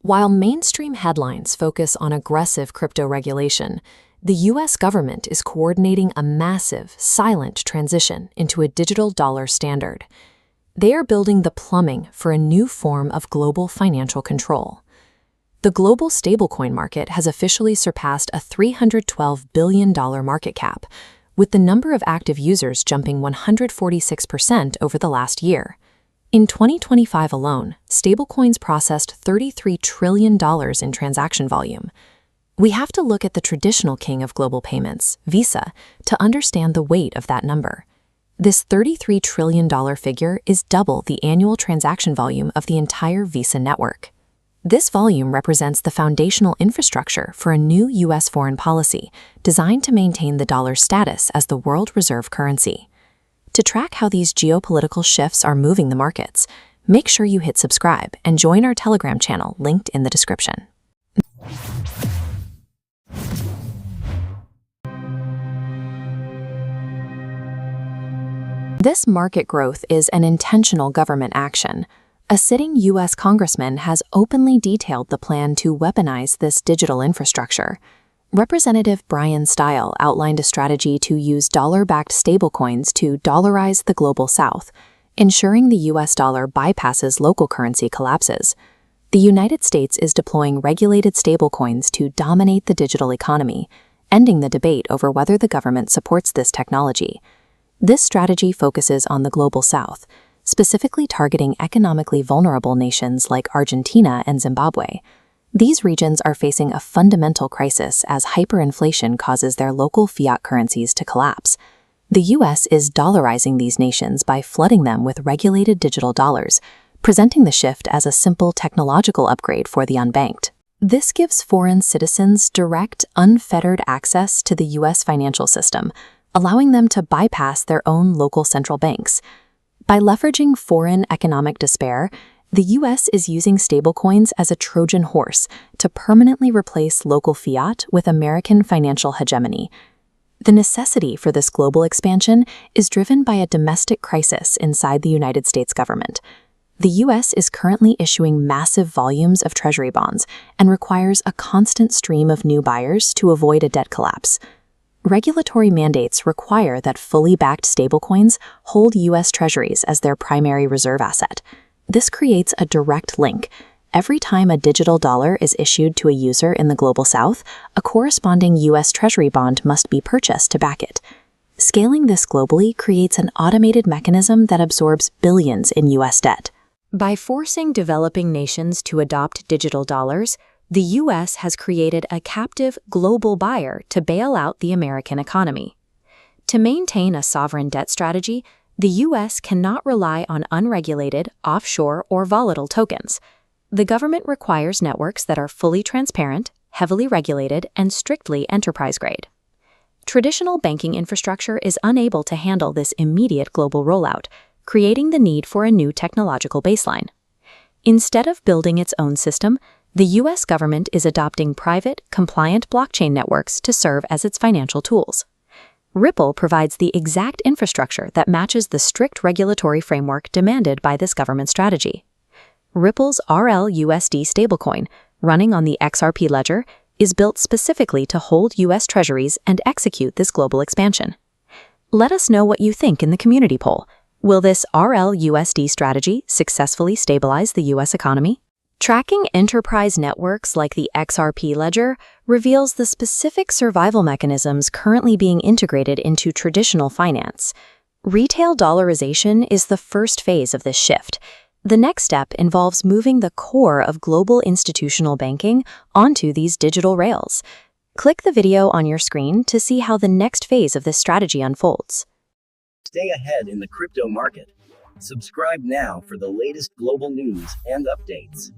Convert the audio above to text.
While mainstream headlines focus on aggressive crypto regulation, the US government is coordinating a massive, silent transition into a digital dollar standard. They are building the plumbing for a new form of global financial control. The global stablecoin market has officially surpassed a $312 billion market cap, with the number of active users jumping 146% over the last year. In 2025 alone, stablecoins processed $33 trillion in transaction volume. We have to look at the traditional king of global payments, Visa, to understand the weight of that number. This $33 trillion figure is double the annual transaction volume of the entire Visa network. This volume represents the foundational infrastructure for a new U.S. foreign policy designed to maintain the dollar's status as the world reserve currency. To track how these geopolitical shifts are moving the markets, make sure you hit subscribe and join our Telegram channel linked in the description. This market growth is an intentional government action. A sitting U.S. congressman has openly detailed the plan to weaponize this digital infrastructure. Representative Brian Steil outlined a strategy to use dollar-backed stablecoins to dollarize the global south, ensuring the U.S. dollar bypasses local currency collapses. The United States is deploying regulated stablecoins to dominate the digital economy, ending the debate over whether the government supports this technology. This strategy focuses on the global south, specifically targeting economically vulnerable nations like Argentina and Zimbabwe. These regions are facing a fundamental crisis as hyperinflation causes their local fiat currencies to collapse. The U.S. is dollarizing these nations by flooding them with regulated digital dollars, presenting the shift as a simple technological upgrade for the unbanked. This gives foreign citizens direct, unfettered access to the U.S. financial system, allowing them to bypass their own local central banks. By leveraging foreign economic despair, the U.S. is using stablecoins as a Trojan horse to permanently replace local fiat with American financial hegemony. The necessity for this global expansion is driven by a domestic crisis inside the United States government. The U.S. is currently issuing massive volumes of Treasury bonds and requires a constant stream of new buyers to avoid a debt collapse. Regulatory mandates require that fully backed stablecoins hold U.S. Treasuries as their primary reserve asset. This creates a direct link. Every time a digital dollar is issued to a user in the global south, a corresponding U.S. Treasury bond must be purchased to back it. Scaling this globally creates an automated mechanism that absorbs billions in U.S. debt. By forcing developing nations to adopt digital dollars, the U.S. has created a captive global buyer to bail out the American economy. To maintain a sovereign debt strategy, the U.S. cannot rely on unregulated, offshore, or volatile tokens. The government requires networks that are fully transparent, heavily regulated, and strictly enterprise-grade. Traditional banking infrastructure is unable to handle this immediate global rollout, creating the need for a new technological baseline. Instead of building its own system, the U.S. government is adopting private, compliant blockchain networks to serve as its financial tools. Ripple provides the exact infrastructure that matches the strict regulatory framework demanded by this government strategy. Ripple's RLUSD stablecoin, running on the XRP ledger, is built specifically to hold U.S. Treasuries and execute this global expansion. Let us know what you think in the community poll. Will this RLUSD strategy successfully stabilize the U.S. economy? Tracking enterprise networks like the XRP ledger reveals the specific survival mechanisms currently being integrated into traditional finance. Retail dollarization is the first phase of this shift. The next step involves moving the core of global institutional banking onto these digital rails. Click the video on your screen to see how the next phase of this strategy unfolds. Stay ahead in the crypto market. Subscribe now for the latest global news and updates.